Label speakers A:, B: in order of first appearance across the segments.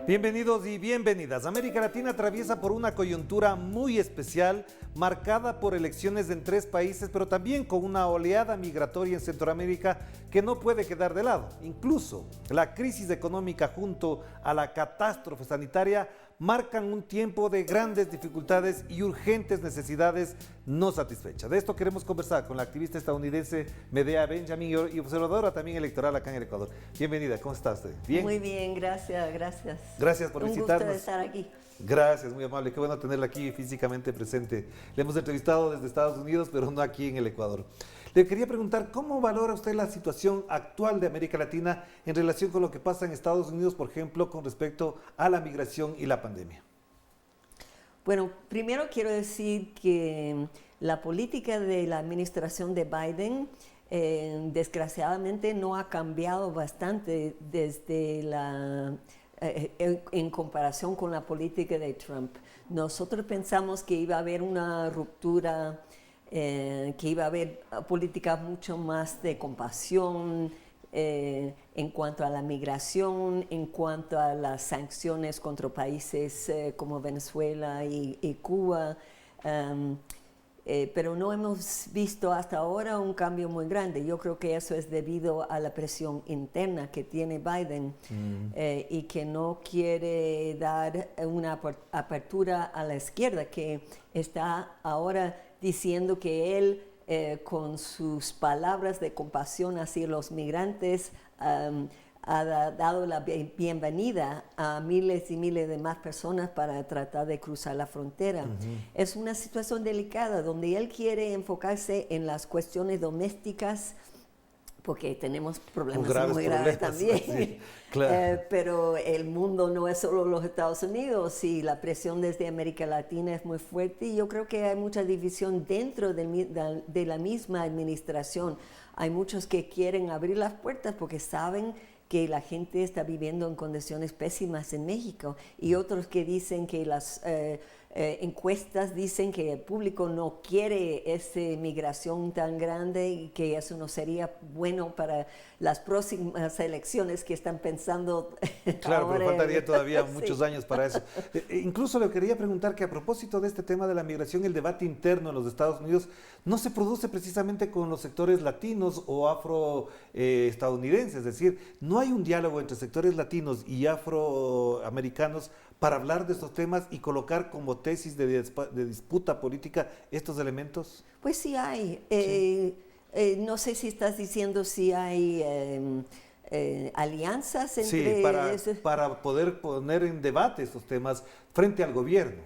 A: Bienvenidos y bienvenidas. América Latina atraviesa por una coyuntura muy especial, marcada por elecciones en 3 países, pero también con una oleada migratoria en Centroamérica que no puede quedar de lado. Incluso la crisis económica junto a la catástrofe sanitaria marcan un tiempo de grandes dificultades y urgentes necesidades no satisfechas. De esto queremos conversar con la activista estadounidense Medea Benjamin y observadora también electoral acá en el Ecuador. Bienvenida, ¿cómo está usted? ¿Bien?
B: Muy bien, gracias.
A: Gracias por visitarnos.
B: Un gusto de estar aquí.
A: Gracias, muy amable. Qué bueno tenerla aquí físicamente presente. Le hemos entrevistado desde Estados Unidos, pero no aquí en el Ecuador. Le quería preguntar, ¿cómo valora usted la situación actual de América Latina en relación con lo que pasa en Estados Unidos, por ejemplo, con respecto a la migración y la pandemia?
B: Bueno, primero quiero decir que la política de la administración de Biden desgraciadamente no ha cambiado bastante desde en comparación con la política de Trump. Nosotros pensamos que iba a haber una ruptura, que iba a haber políticas mucho más de compasión en cuanto a la migración, en cuanto a las sanciones contra países como Venezuela y Cuba. Pero no hemos visto hasta ahora un cambio muy grande. Yo creo que eso es debido a la presión interna que tiene Biden y que no quiere dar una apertura a la izquierda, que está ahora diciendo que él, con sus palabras de compasión hacia los migrantes, ha dado la bienvenida a miles y miles de más personas para tratar de cruzar la frontera. Es una situación delicada donde él quiere enfocarse en las cuestiones domésticas, porque tenemos problemas muy graves también. Sí, claro. Pero el mundo no es solo los Estados Unidos y la presión desde América Latina es muy fuerte, y yo creo que hay mucha división dentro de la misma administración. Hay muchos que quieren abrir las puertas porque saben que la gente está viviendo en condiciones pésimas en México, y otros que dicen que las encuestas dicen que el público no quiere esa migración tan grande y que eso no sería bueno para las próximas elecciones que están pensando.
A: Claro,
B: ahora.
A: Pero faltaría todavía muchos años para eso. Incluso le quería preguntar que a propósito de este tema de la migración, el debate interno en los Estados Unidos no se produce precisamente con los sectores latinos o afroestadounidenses, es decir, no hay un diálogo entre sectores latinos y afroamericanos para hablar de estos temas y colocar como tesis de disputa política estos elementos.
B: Pues sí hay.
A: Sí.
B: No sé si estás diciendo si hay alianzas entre...
A: Sí, para poder poner en debate estos temas frente al gobierno.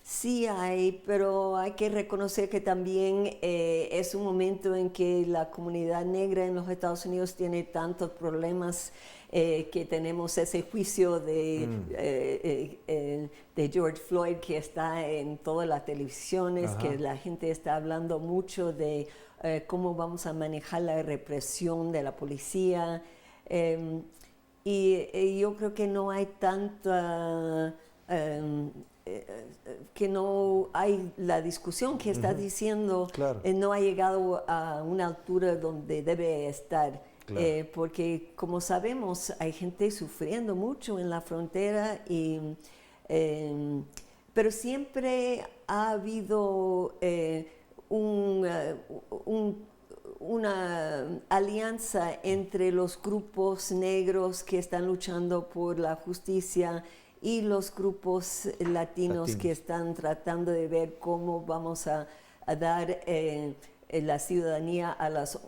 B: Sí hay, pero hay que reconocer que también es un momento en que la comunidad negra en los Estados Unidos tiene tantos problemas, que tenemos ese juicio de George Floyd que está en todas las televisiones. Ajá. Que la gente está hablando mucho de cómo vamos a manejar la represión de la policía, y yo creo que no hay tanta... que no hay la discusión que está diciendo, claro. No ha llegado a una altura donde debe estar. Claro. Porque como sabemos hay gente sufriendo mucho en la frontera, pero siempre ha habido una alianza entre los grupos negros que están luchando por la justicia y los grupos latinos que están tratando de ver cómo vamos a dar la ciudadanía a los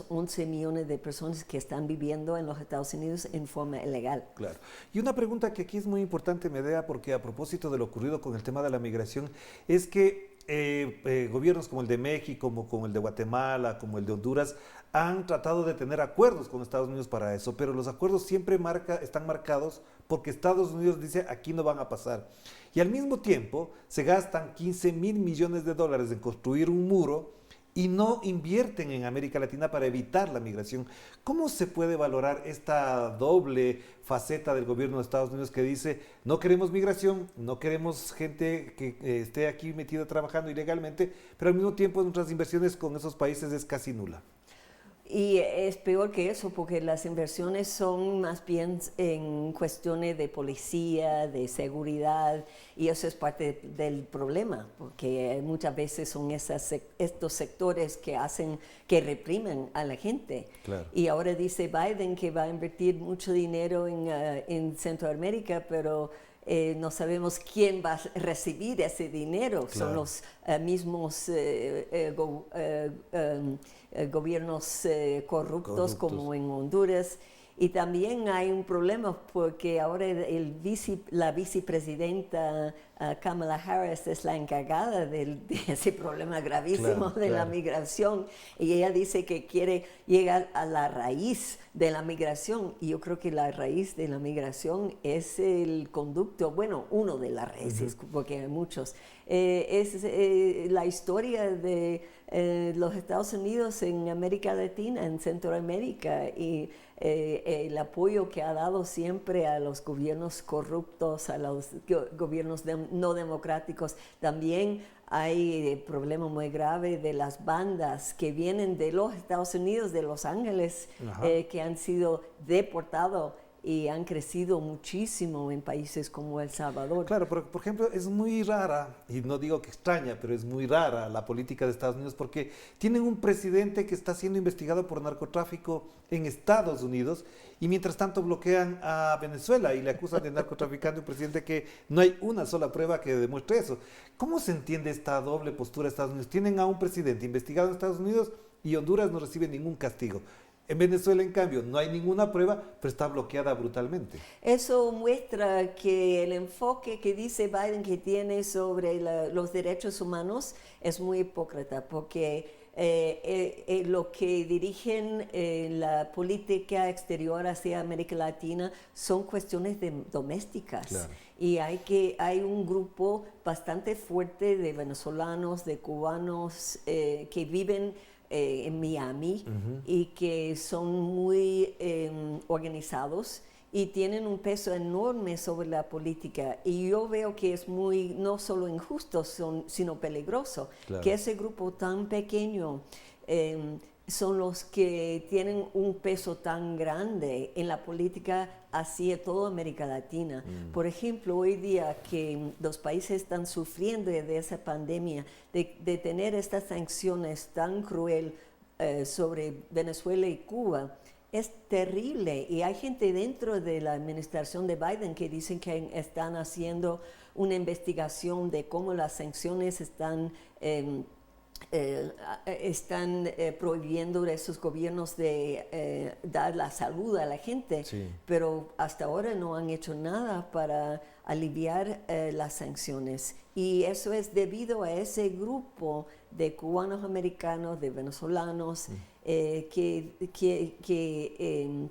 B: 11 millones de personas que están viviendo en los Estados Unidos en forma ilegal.
A: Claro. Y una pregunta que aquí es muy importante, Medea, porque a propósito de lo ocurrido con el tema de la migración, es que gobiernos como el de México, como el de Guatemala, como el de Honduras, han tratado de tener acuerdos con Estados Unidos para eso, pero los acuerdos siempre están marcados porque Estados Unidos dice aquí no van a pasar. Y al mismo tiempo se gastan 15 mil millones de dólares en construir un muro y no invierten en América Latina para evitar la migración. ¿Cómo se puede valorar esta doble faceta del gobierno de Estados Unidos que dice no queremos migración, no queremos gente que esté aquí metida trabajando ilegalmente, pero al mismo tiempo nuestras inversiones con esos países es casi nula?
B: Y es peor que eso, porque las inversiones son más bien en cuestiones de policía, de seguridad, y eso es parte del problema, porque muchas veces son estos sectores que reprimen a la gente.
A: Claro.
B: Y ahora dice Biden que va a invertir mucho dinero en Centroamérica, pero no sabemos quién va a recibir ese dinero.
A: Claro.
B: Son los mismos gobiernos corruptos como en Honduras. Y también hay un problema porque ahora la vicepresidenta Kamala Harris es la encargada de ese problema gravísimo de la migración. Y ella dice que quiere llegar a la raíz de la migración. Y yo creo que la raíz de la migración es el conducto, bueno, uno de las raíces, porque hay muchos. Es la historia de los Estados Unidos en América Latina, en Centroamérica, y el apoyo que ha dado siempre a los gobiernos corruptos, a los gobiernos no democráticos. También hay problema muy grave de las bandas que vienen de los Estados Unidos, de Los Ángeles, que han sido deportados y han crecido muchísimo en países como El Salvador.
A: Claro, pero por ejemplo es muy rara, y no digo que extraña, pero es muy rara la política de Estados Unidos porque tienen un presidente que está siendo investigado por narcotráfico en Estados Unidos y mientras tanto bloquean a Venezuela y le acusan de narcotraficante, un presidente que no hay una sola prueba que demuestre eso. ¿Cómo se entiende esta doble postura de Estados Unidos? Tienen a un presidente investigado en Estados Unidos y Honduras no recibe ningún castigo. En Venezuela, en cambio, no hay ninguna prueba, pero está bloqueada brutalmente.
B: Eso muestra que el enfoque que dice Biden que tiene sobre los derechos humanos es muy hipócrita, porque lo que dirigen la política exterior hacia América Latina son cuestiones domésticas. Claro. Y hay un grupo bastante fuerte de venezolanos, de cubanos que viven en Miami y que son muy organizados y tienen un peso enorme sobre la política. Y yo veo que es muy, no solo injusto, sino peligroso, claro, que ese grupo tan pequeño son los que tienen un peso tan grande en la política hacia toda América Latina. Por ejemplo, hoy día que los países están sufriendo de esa pandemia, de tener estas sanciones tan cruel sobre Venezuela y Cuba, es terrible. Y hay gente dentro de la administración de Biden que dicen que están haciendo una investigación de cómo las sanciones están prohibiendo a esos gobiernos de dar la salud a la gente, sí, pero hasta ahora no han hecho nada para aliviar las sanciones. Y eso es debido a ese grupo de cubanos americanos, de venezolanos, que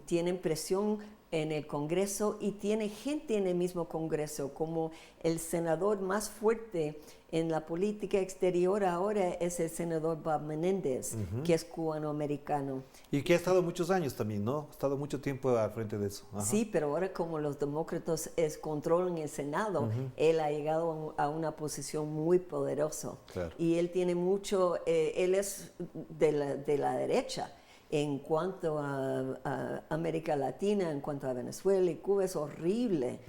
B: tienen presión en el Congreso y tiene gente en el mismo Congreso, como el senador más fuerte en la política exterior ahora es el senador Bob Menéndez, que es cubano-americano.
A: Y que ha estado muchos años también, ¿no? Ha estado mucho tiempo al frente de eso.
B: Sí, pero ahora como los demócratas controlan el Senado, él ha llegado a una posición muy poderosa. Claro. Y él tiene mucho, él es de la derecha. En cuanto a América Latina, en cuanto a Venezuela y Cuba, es horrible.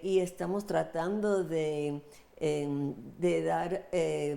B: Y estamos tratando de dar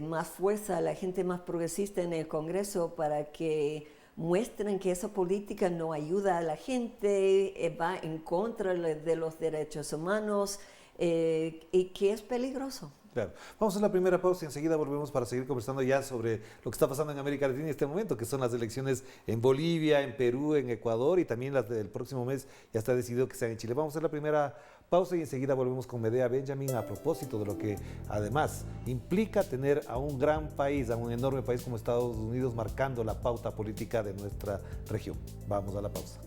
B: más fuerza a la gente más progresista en el Congreso para que muestren que esa política no ayuda a la gente, va en contra de los derechos humanos y que es peligroso.
A: Claro. Vamos a la primera pausa y enseguida volvemos para seguir conversando ya sobre lo que está pasando en América Latina en este momento, que son las elecciones en Bolivia, en Perú, en Ecuador y también las del próximo mes ya está decidido que sean en Chile. Vamos a hacer la primera pausa y enseguida volvemos con Medea Benjamin a propósito de lo que además implica tener a un gran país, a un enorme país como Estados Unidos marcando la pauta política de nuestra región. Vamos a la pausa.